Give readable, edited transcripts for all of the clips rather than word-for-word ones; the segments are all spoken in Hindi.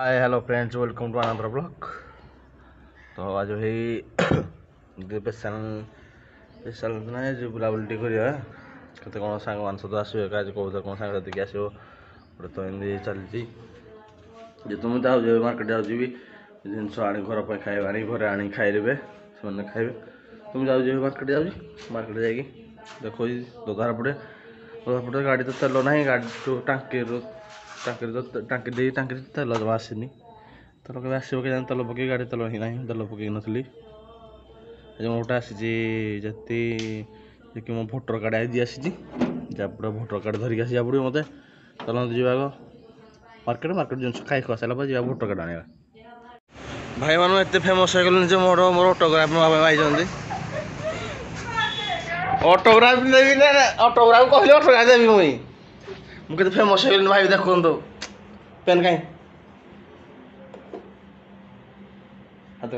Hi hello friends, welcome to another blog. तो आज ही स्पेशल स्पेशल ना जो बुलाबुली करिया केते कौन सांग मान सहित आसो आज कहते कौन सांग साथी आसो गोटे तो एमती चलती जे तुम जाओ मार्केट जाऊँ भी जिनस आनी घर पर खाଇବା आनी घरे आनी खाइबे से खाइबे तुम जाऊँ मार्केट जाऊँ मार्केट जाकि देखो दोधार पटे गाड़ी तो तेल ना गाड़ी तो टांकी तेल जमा आसनी तेल के आसो के तेल पकई गाड़ी तेल ही ना तेल पकई नी गोटे आसी मो भोटर कार्ड आज आसी भोटर कार्ड धरिक आसा पड़े मत चलते जी आग मार्केट मार्केट जिन खाई खुआ सारा जी भोटर कार्ड आने भाई मान एत फेमस हो गले मोर मोर ऑटोग्राफ आई ऑटोग्राफ देवी ना ऑटोग्राफ कहले ऑटोग्राफ देवी मुझे फेमस हो गली भाई देखो पेन कहीं हाथ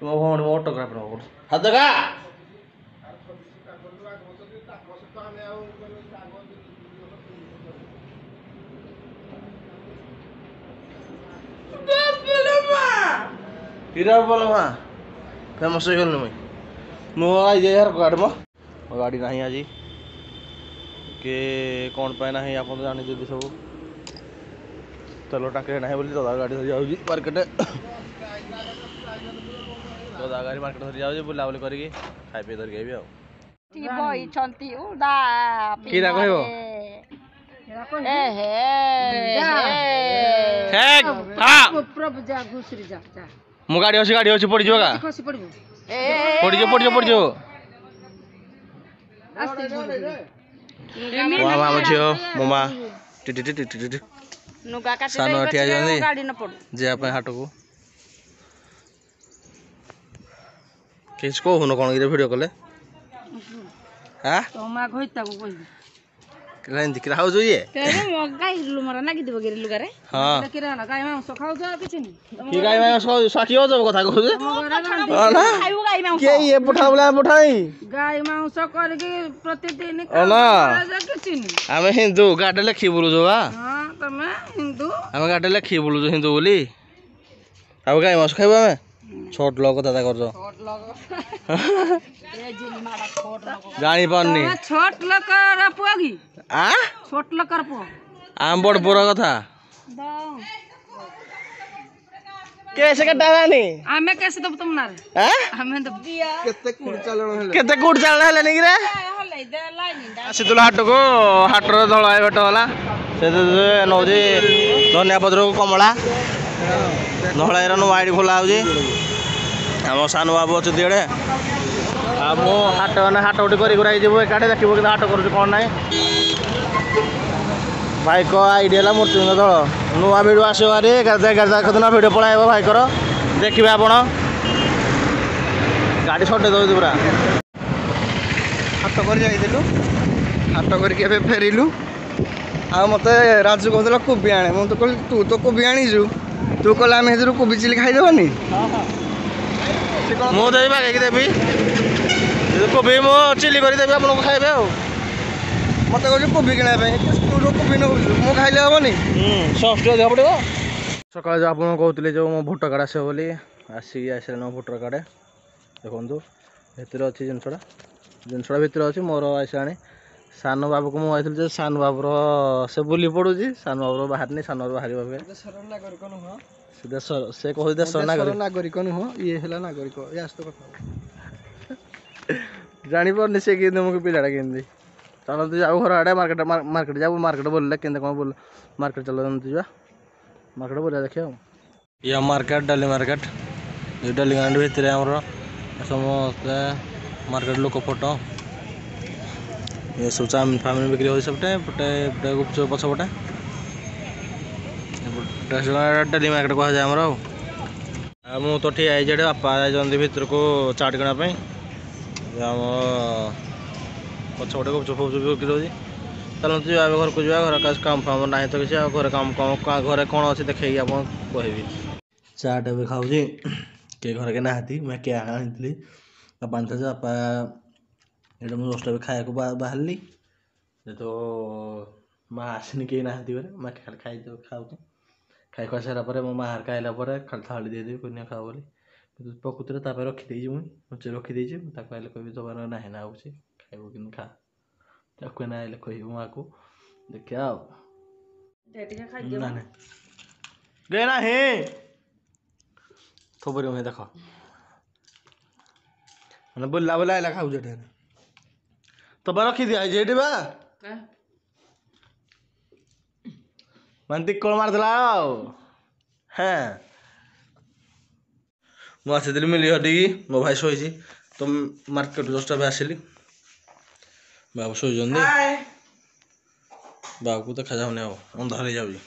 मो भौणी ऑटोग्राफ हाथ का हीरा बोल माँ फेमस हो गली मुझे आई यार गाड़ी मो गाड़ी ना आज के कौन पाए ना आप जानी सब तेल टाँकी ना बोली दादा गाड़ी धरी जाऊँगी मार्केट दादा गाड़ी मार्केट धरी जाऊँगी बुलाबुली करके खाई पी धरिक आइबी कीरा कह मो गाड़ी अच्छी पड़ जाओ मामा झील मो माँ सान ठिया हाट को किस कहून कौन भिडियो कले हाँ किरा हो ये हाँ कि गाय षाठी हो कथा कह ये पठा बोला पठाई गाय मांस प्रतिदिन आम हिंदू गाडे लेखी बोलुज आम गाडे लेखी बोलुज हिंदू बोली अब गाय मांस खाइब आम छोट लोग दादा कर जानी पारनी छोट लोग छोट लोग आम बड़ बड़ कथा कैसे कटानी आमे कैसे दब तुम ना हमें दब केते कुड़ चालन हेले नि रे आसीतुल हाट को हाटर धळाय भेट होला से नौजी धनिया पत्र कमला धळाय नु वाइड खोला होजी आम सान बाबू अच्छे दिड़े मो हाट ना हाट गोटे कर एकाठे देखो कि हाट कर कौन ना भाई को आईडिया मृत्युंजय दल नुआ भिड आसो भारी 11 दिन भिड पलाइब भाई कर देखिए आप गाड़ी सटे दौर पूरा हाट कर हाट कर फेरिलु आ मत राजू कहला कोबी आने मुझे कहली तू तो कोबी आनीचु तू कहला आम कोबी चिली खाईदेवनी मुझे बागेकी देवी कोबी मो चिली करदेवी आपको खाइबे मत कह कोबी किना कोबी नौ मु खाइले हेनी सफ्ट देह पड़ो सकाल जो आप कहते जो मो भोटर कार्ड आस बोली आसिक आसा भोटर कार्ड देखो भर अच्छी जिनसा भितर अच्छी मोर आसा सान बाबू को मुझे सान बाबूर से बुली पड़ू सान बाबूर बाहर सान बाबू बाहर देश से कह देश नागरिक नुह ये है नागरिक ये आस जापारे सी कि पिलाटा केमती चलते जाऊ घर आड़े मार्केट मार्केट जाऊ मार्केट बोलले के कौन बोल मार्केट चलते जा मार्केट बोलिया देखिए ये मार्केट डाली मार्केट ये डाली मार्केट भितर आम समस्त मार्केट लोक फोटो ये सब चाउमिन फामिन बिक्री हो सबटे पटे गुपचुप पछपटे डाली मार्केट कह जाए आमर मु तो ठिया है बापा जाते भर को चाट किनापी आम पछपटे गुपचुप फुपचुप बिक्री हो चलते जी घर को जा घर काम फाम ना तो किसी घर काम घर कौन अच्छे देखे आप कहबी चाट भी खाऊ किए घर के नहाती मैं क्या आनी बापा आनी बापा ये मुझे 10 खाया बाहर तो माँ आसनी कहीं ना माँ खाई खाऊ ଖାଇ ଖୁଆ ସାରିଲା ପରେ ମୋ ମା ହାରିକା ଆଇଲା ପରେ ଖାଲି ଥାଳି ଦେଇଦେବି କୁନିଆ ଖାଅ ବୋଲି ପ୍ରକୃତିରେ ତାପରେ ରଖିଦେଇଛି ମୁଁ ରଖିଦେଇଛି ତାକୁ ଆଇଲେ କହିବି ତୋର ନାହିଁ ନା ହେଉଛି ଖାଇବ କିନ୍ତୁ ଖା ତାକୁ ଏଇନା ଆଇଲେ କହିବି ମାଆକୁ ଦେଖିବା ଆଉ गे ନାହିଁ ଥୋବରି ମୁଇଁ ଦେଖ ମାନେ ବୁଲା ବୁଲା ଆଇଲା ଖାଉଛି ଏଠି ତବା ରଖିଦିଆ ହେଇଛି ଏଠି ବା ମାନେ ତିକଳ ମାରିଦେଲା ଆଉ ହେଁ ମୁଁ ଆସିଥିଲି ମିଲି ହଟିକି ମୋ ଭାଇ ଶୋଇଛି ତ ମାର୍କେଟ ଜଷ୍ଟ ଏବେ ଆସିଲି ବାବୁ ଶୋଇଛନ୍ତି ବାବୁକୁ ଦେଖାଯାଉନି ଆଉ ଅନ୍ଧାର ହେଇଯାଉଛି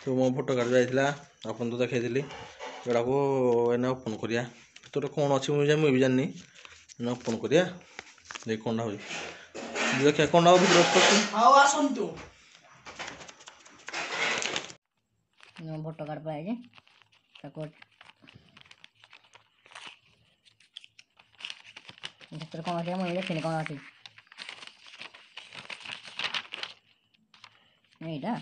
ତ ମୋ ଫଟୋ କାର୍ଡ଼ ଯାଇଥିଲା ଆପଣ ତ ଦେଖାଇଥିଲି ଏଗୁଡ଼ାକୁ ଏଇନା ଓପନ୍ କରିବା ଭିତରେ କ'ଣ ଅଛି ମୁଁ ବି ଜାଣିନି ଏଇନା ଓପନ୍ କରିବା ଦେଖି କ'ଣଟା ହେଉଛି ଦେଖିବା କ'ଣଟା ହବ ଭିତରେ ହଉ ଆସନ୍ତୁ ଫଟୋ କାର୍ଡ଼ ପାଇଛି ତାକୁ ଭିତରେ କ'ଣ ଅଛି ମୁଁ ଦେଖିନି କ'ଣ ଅଛି ଏଇଟା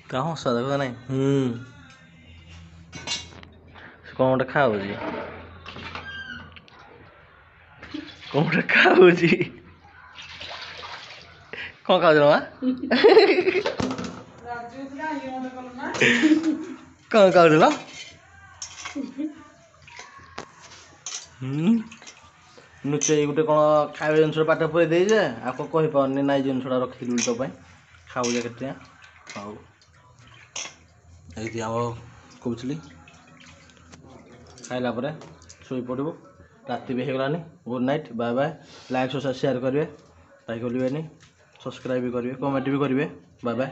क्या हंसा देखो नहीं कौन गोटे खाऊँगी कौन गोटे खाऊँगी कौन खाऊ माँ कौन खाऊ लुचेई गोटे कौन खाଇବା ଜିନିଷ ପାଠ ପୁରେଇ ଦେଇଛେ ଆଉ କ'ଣ କହିପାରୁନି ନାଇଁ ଜିନିଷଟା ରଖିଥିଲି ବୋଲି ତୋ ପାଇଁ ଖାଉଛେ କେତେ ହଉ ଏଇଠି ଆମର କହୁଥିଲି ଖାଇଲା ପରେ ଶୋଇପଡ଼ିବୁ ରାତି ବି ହେଇଗଲାନି good night bye bye like share କରିବେ ଲାଇକ୍ କରିବେନି ସବସ୍କ୍ରାଇବ୍ ବି କରିବେ କମେଣ୍ଟ ବି କରିବେ ବାଏ ବାଏ।